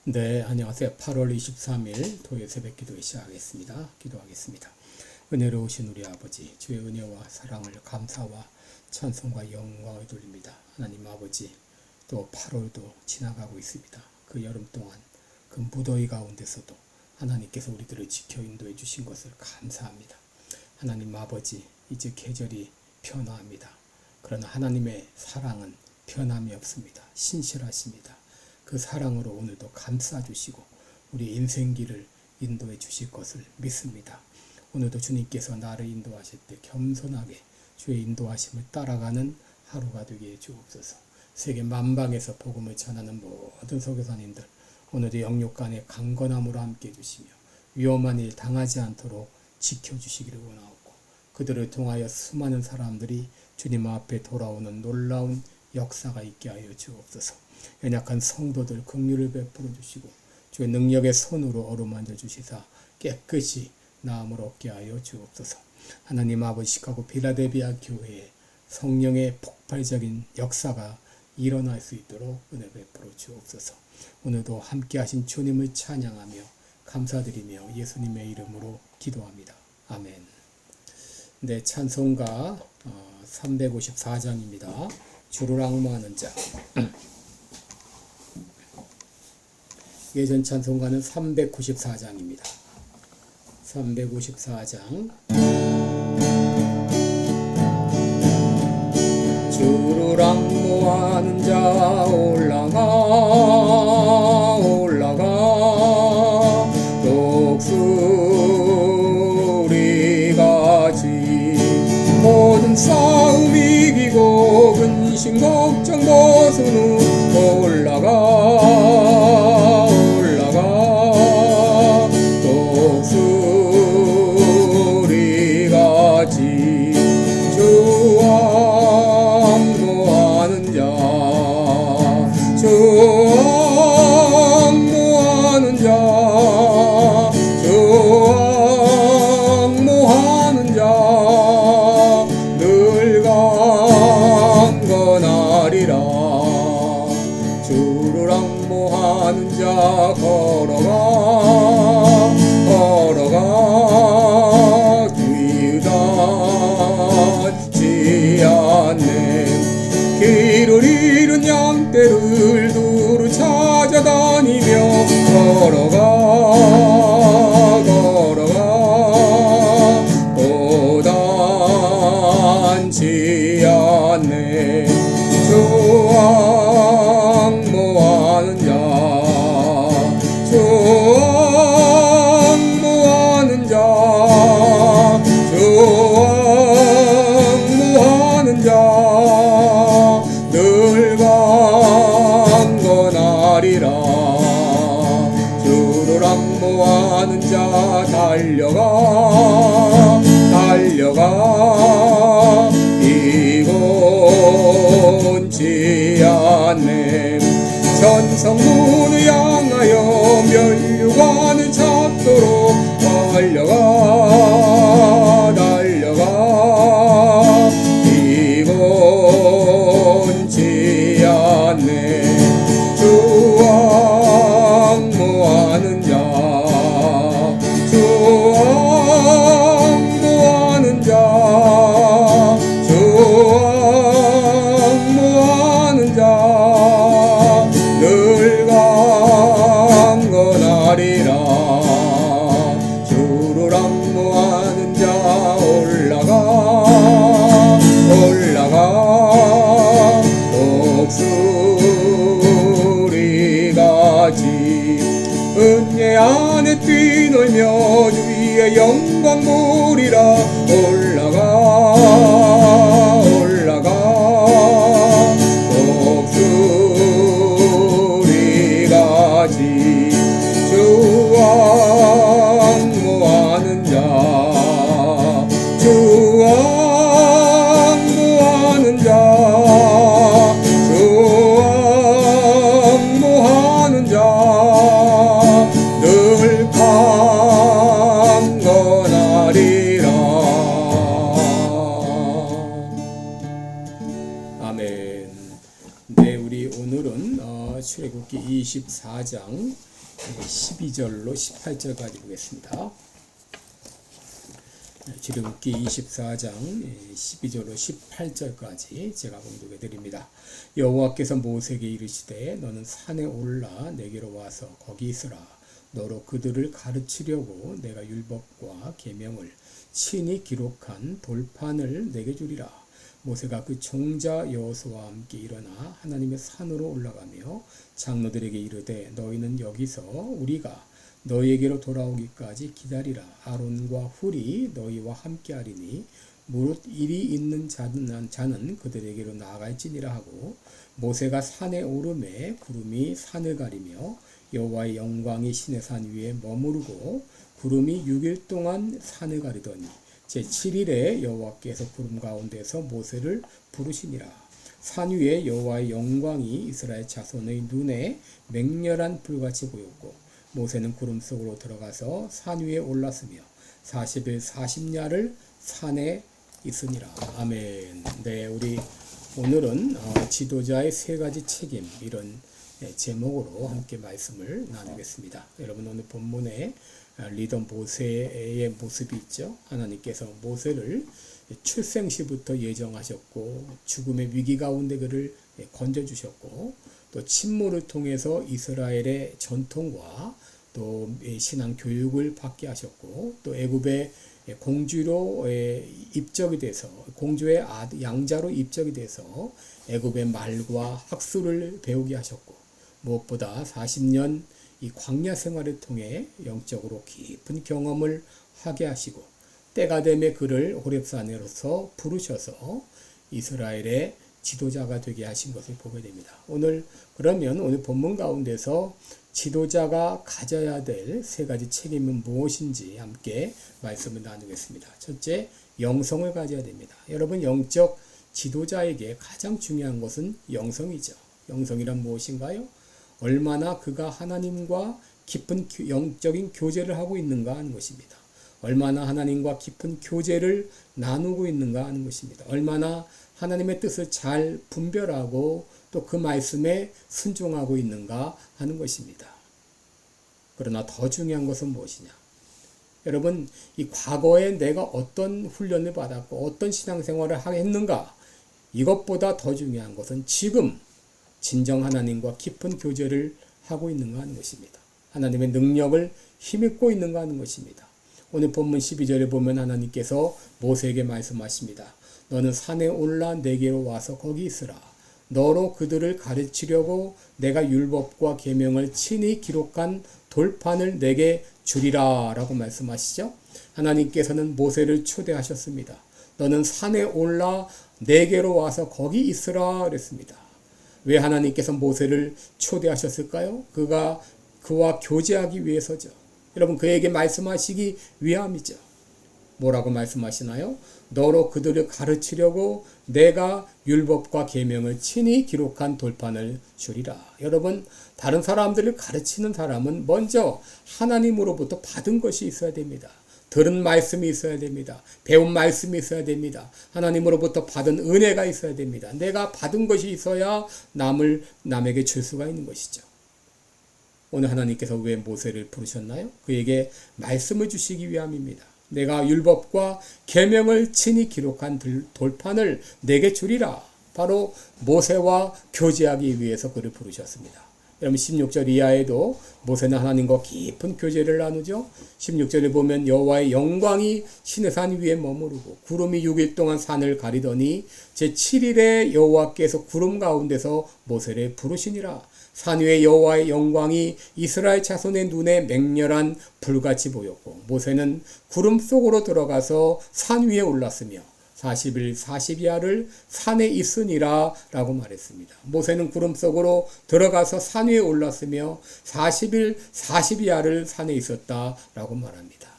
네, 안녕하세요. 8월 23일 토요일 새벽 기도 시작하겠습니다. 기도하겠습니다. 은혜로우신 우리 아버지, 주의 은혜와 사랑을 감사와 찬송과 영광을 돌립니다. 하나님 아버지, 또 8월도 지나가고 있습니다. 그 여름 동안 그 무더위 가운데서도 하나님께서 우리들을 지켜 인도해 주신 것을 감사합니다. 하나님 아버지, 이제 계절이 변화합니다. 그러나 하나님의 사랑은 변함이 없습니다. 신실하십니다. 그 사랑으로 오늘도 감싸주시고 우리 인생길을 인도해 주실 것을 믿습니다. 오늘도 주님께서 나를 인도하실 때 겸손하게 주의 인도하심을 따라가는 하루가 되게 해 주옵소서. 세계 만방에서 복음을 전하는 모든 선교사님들 오늘도 영육간의 강건함으로 함께 해주시며 위험한 일 당하지 않도록 지켜주시기를 원하옵고 그들을 통하여 수많은 사람들이 주님 앞에 돌아오는 놀라운 역사가 있게 하여 주옵소서. 연약한 성도들 긍휼을 베풀어 주시고 주의 능력의 손으로 어루만져 주시사 깨끗이 나음을 얻게 하여 주옵소서. 하나님 아버지, 시카고 필라델피아 교회에 성령의 폭발적인 역사가 일어날 수 있도록 은혜 베풀어 주옵소서. 오늘도 함께 하신 주님을 찬양하며 감사드리며 예수님의 이름으로 기도합니다. 아멘. 네, 찬송가 354장입니다. 주를 앙모하는 자. 예전 찬송가는 394장입니다. 354장. 주를 앙모하는 자 올라가 독수리같이 모든 싸움 이기고 근심 걱정 벗은 후 올라가 독수리같이 주 앙모하는 자 늘 강건하리라. 주를 앙모하는 자 걸어가 귀의닿지 않네. 길을 잃은 양떼를 두루 찾아다니며 걸어가 고단치 않네. 주 앙모하는 자 늘 강건하리라. 주를 앙모하는 자 달려가 피곤치 않네. 천성문을 향하여 면류관을 찾도록 달려가 피곤치 않네. 주 앙모하는 자 늘 강건하리라. 주를 앙모하는 자 올라가 독수리같이 은혜 안에 뛰놀며 주의 영광 보리라. 올라가 독수리같이 주 앙모하는 자 늘 강건하리라. 아멘. 네, 우리 오늘은 출애굽기 24장 12절로 18절까지 보겠습니다. 출애굽기 24장 12절로 18절까지 제가 봉독해 드립니다. 여호와께서 모세에게 이르시되 너는 산에 올라 내게로 와서 거기 있으라. 너로 그들을 가르치려고 내가 율법과 계명을 친히 기록한 돌판을 내게 주리라. 모세가 그 종자 여호수아와 함께 일어나 하나님의 산으로 올라가며 장로들에게 이르되 너희는 여기서 우리가 너희에게로 돌아오기까지 기다리라. 아론과 훌이 너희와 함께하리니 무릇 일이 있는 자는 그들에게로 나아갈지니라 하고 모세가 산에 오르매 구름이 산을 가리며 여호와의 영광이 시내산 위에 머무르고 구름이 6일 동안 산을 가리더니 제7일에 여호와께서 구름 가운데서 모세를 부르시니라. 산 위에 여호와의 영광이 이스라엘 자손의 눈에 맹렬한 불같이 보였고 모세는 구름 속으로 들어가서 산 위에 올랐으며 40일 40야를 산에 있으니라. 아멘. 네, 우리 오늘은 지도자의 세 가지 책임 이런 제목으로 함께 말씀을 나누겠습니다. 여러분 오늘 본문에 리더 모세의 모습이 있죠. 하나님께서 모세를 출생 시부터 예정하셨고 죽음의 위기 가운데 그를 건져주셨고 또 침몰을 통해서 이스라엘의 전통과 또 신앙 교육을 받게 하셨고 또 애굽의 공주로 입적이 돼서 공주의 양자로 입적이 돼서 애굽의 말과 학술을 배우게 하셨고 무엇보다 40년 이 광야 생활을 통해 영적으로 깊은 경험을 하게 하시고 때가 되매 그를 호렙산으로서 부르셔서 이스라엘의 지도자가 되게 하신 것을 보게 됩니다. 오늘 본문 가운데서 지도자가 가져야 될 세 가지 책임은 무엇인지 함께 말씀을 나누겠습니다. 첫째, 영성을 가져야 됩니다. 여러분 영적 지도자에게 가장 중요한 것은 영성이죠. 영성이란 무엇인가요? 얼마나 그가 하나님과 깊은 영적인 교제를 하고 있는가 하는 것입니다. 얼마나 하나님과 깊은 교제를 나누고 있는가 하는 것입니다. 얼마나 하나님의 뜻을 잘 분별하고 또 그 말씀에 순종하고 있는가 하는 것입니다. 그러나 더 중요한 것은 무엇이냐? 여러분, 이 과거에 내가 어떤 훈련을 받았고 어떤 신앙생활을 했는가? 이것보다 더 중요한 것은 지금 진정 하나님과 깊은 교제를 하고 있는가 하는 것입니다. 하나님의 능력을 힘입고 있는가 하는 것입니다. 오늘 본문 12절에 보면 하나님께서 모세에게 말씀하십니다. 너는 산에 올라 내게로 와서 거기 있으라. 너로 그들을 가르치려고 내가 율법과 계명을 친히 기록한 돌판을 내게 주리라 라고 말씀하시죠. 하나님께서는 모세를 초대하셨습니다. 너는 산에 올라 내게로 와서 거기 있으라 그랬습니다. 왜 하나님께서 모세를 초대하셨을까요? 그와 교제하기 위해서죠. 여러분 그에게 말씀하시기 위함이죠. 뭐라고 말씀하시나요? 너로 그들을 가르치려고 내가 율법과 계명을 친히 기록한 돌판을 주리라. 여러분 다른 사람들을 가르치는 사람은 먼저 하나님으로부터 받은 것이 있어야 됩니다. 들은 말씀이 있어야 됩니다. 배운 말씀이 있어야 됩니다. 하나님으로부터 받은 은혜가 있어야 됩니다. 내가 받은 것이 있어야 남에게 줄 수가 있는 것이죠. 오늘 하나님께서 왜 모세를 부르셨나요? 그에게 말씀을 주시기 위함입니다. 내가 율법과 계명을 친히 기록한 돌판을 내게 주리라. 바로 모세와 교제하기 위해서 그를 부르셨습니다. 여러분 16절 이하에도 모세는 하나님과 깊은 교제를 나누죠. 16절에 보면 여호와의 영광이 시내산 위에 머무르고 구름이 6일 동안 산을 가리더니 제7일에 여호와께서 구름 가운데서 모세를 부르시니라. 산 위에 여호와의 영광이 이스라엘 자손의 눈에 맹렬한 불같이 보였고 모세는 구름 속으로 들어가서 산 위에 올랐으며 40일 40야를 산에 있으니라 라고 말했습니다. 모세는 구름 속으로 들어가서 산 위에 올랐으며 40일 40야를 산에 있었다 라고 말합니다.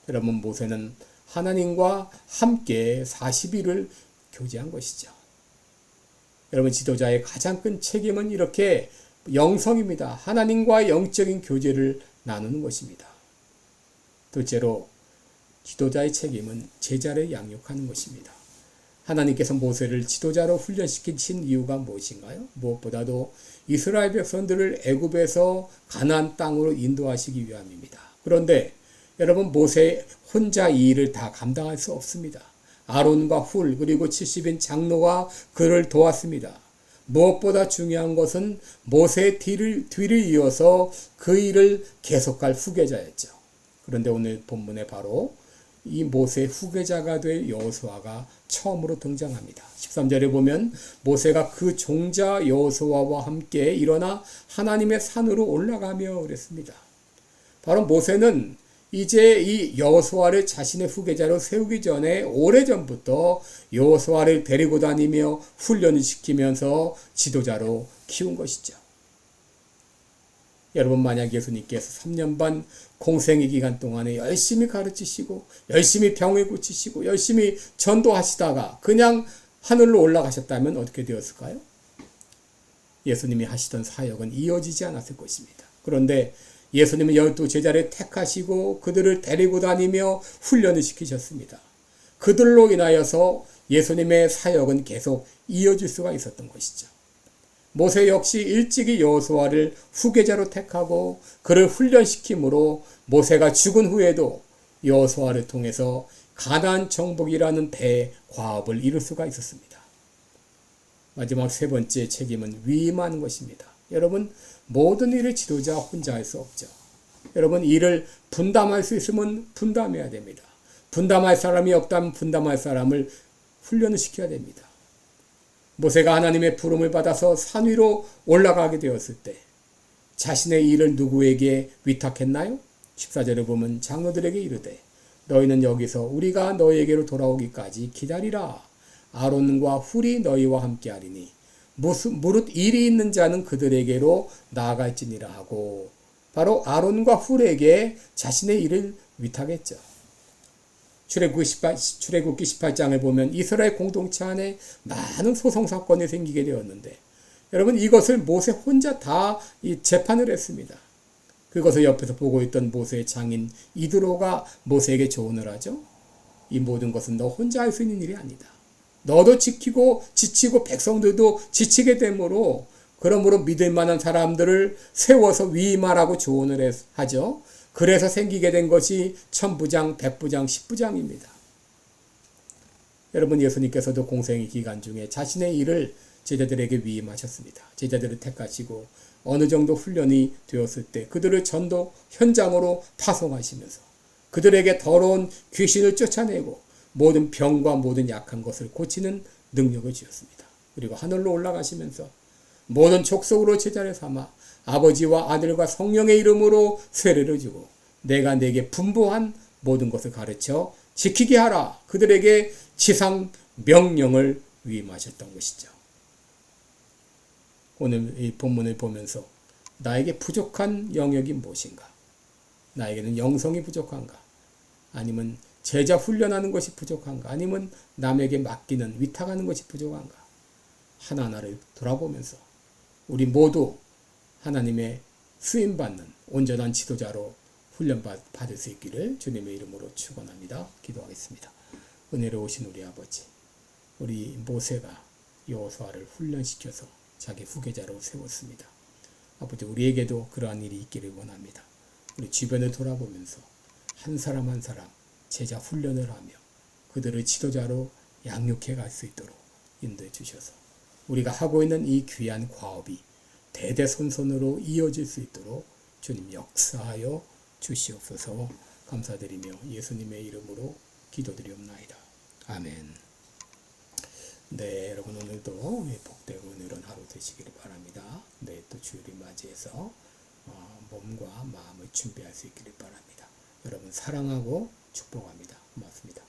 여러분 모세는 하나님과 함께 40일을 교제한 것이죠. 여러분 지도자의 가장 큰 책임은 이렇게 영성입니다. 하나님과 영적인 교제를 나누는 것입니다. 둘째로 지도자의 책임은 제자를 양육하는 것입니다. 하나님께서 모세를 지도자로 훈련시키신 이유가 무엇인가요? 무엇보다도 이스라엘 백성들을 애굽에서 가나안 땅으로 인도하시기 위함입니다. 그런데 여러분, 모세 혼자 이 일을 다 감당할 수 없습니다. 아론과 훌 그리고 70인 장로가 그를 도왔습니다. 무엇보다 중요한 것은 모세의 뒤를 이어서 그 일을 계속할 후계자였죠. 그런데 오늘 본문에 바로 이 모세의 후계자가 될 여호수아가 처음으로 등장합니다. 13절에 보면 모세가 그 종자 여호수아와 함께 일어나 하나님의 산으로 올라가며 그랬습니다. 바로 모세는 이제 이 여호수아를 자신의 후계자로 세우기 전에 오래전부터 여호수아를 데리고 다니며 훈련을 시키면서 지도자로 키운 것이죠. 여러분, 만약 예수님께서 3년 반 공생의 기간 동안에 열심히 가르치시고 열심히 병을 고치시고 열심히 전도하시다가 그냥 하늘로 올라가셨다면 어떻게 되었을까요? 예수님이 하시던 사역은 이어지지 않았을 것입니다. 그런데 예수님은 12제자를 택하시고 그들을 데리고 다니며 훈련을 시키셨습니다. 그들로 인하여서 예수님의 사역은 계속 이어질 수가 있었던 것이죠. 모세 역시 일찍이 여호수아를 후계자로 택하고 그를 훈련시킴으로 모세가 죽은 후에도 여호수아를 통해서 가나안 정복이라는 대과업을 이룰 수가 있었습니다. 마지막 세 번째 책임은 위임하는 것입니다. 여러분, 모든 일을 지도자 혼자 할 수 없죠. 여러분, 일을 분담할 수 있으면 분담해야 됩니다. 분담할 사람이 없다면 분담할 사람을 훈련을 시켜야 됩니다. 모세가 하나님의 부름을 받아서 산 위로 올라가게 되었을 때 자신의 일을 누구에게 위탁했나요? 14절에 보면 장로들에게 이르되 너희는 여기서 우리가 너희에게로 돌아오기까지 기다리라. 아론과 훌이 너희와 함께하리니 무릇 일이 있는 자는 그들에게로 나아갈지니라 하고, 바로 아론과 훌에게 자신의 일을 위탁했죠. 출애굽기 18장을 보면 이스라엘 공동체 안에 많은 소송 사건이 생기게 되었는데, 여러분, 이것을 모세 혼자 다 재판을 했습니다. 그것을 옆에서 보고 있던 모세의 장인 이드로가 모세에게 조언을 하죠. 이 모든 것은 너 혼자 할 수 있는 일이 아니다. 너도 지치고 백성들도 지치게 되므로, 그러므로 믿을 만한 사람들을 세워서 위임하라고 조언을 하죠. 그래서 생기게 된 것이 천부장, 백부장, 십부장입니다. 여러분, 예수님께서도 공생의 기간 중에 자신의 일을 제자들에게 위임하셨습니다. 제자들을 택하시고 어느 정도 훈련이 되었을 때 그들을 전도 현장으로 파송하시면서 그들에게 더러운 귀신을 쫓아내고 모든 병과 모든 약한 것을 고치는 능력을 주셨습니다. 그리고 하늘로 올라가시면서 모든 족속으로 제자를 삼아 아버지와 아들과 성령의 이름으로 세례를 주고 내가 내게 분부한 모든 것을 가르쳐 지키게 하라. 그들에게 지상 명령을 위임하셨던 것이죠. 오늘 이 본문을 보면서 나에게 부족한 영역이 무엇인가? 나에게는 영성이 부족한가? 아니면 제자 훈련하는 것이 부족한가? 아니면 남에게 맡기는, 위탁하는 것이 부족한가? 하나하나를 돌아보면서 우리 모두 하나님의 쓰임받는 온전한 지도자로 훈련받을 수 있기를 주님의 이름으로 축원합니다. 기도하겠습니다. 은혜로우신 우리 아버지, 우리 모세가 여호수아를 훈련시켜서 자기 후계자로 세웠습니다. 아버지, 우리에게도 그러한 일이 있기를 원합니다. 우리 주변을 돌아보면서 한 사람 한 사람 제자 훈련을 하며 그들을 지도자로 양육해 갈 수 있도록 인도해 주셔서 우리가 하고 있는 이 귀한 과업이 대대손손으로 이어질 수 있도록 주님 역사하여 주시옵소서. 감사드리며 예수님의 이름으로 기도드리옵나이다. 아멘. 네, 여러분, 오늘도 복되고 은혜로운 하루 되시기를 바랍니다. 내일 또 주일을 맞이해서 몸과 마음을 준비할 수 있기를 바랍니다. 여러분 사랑하고 축복합니다. 고맙습니다.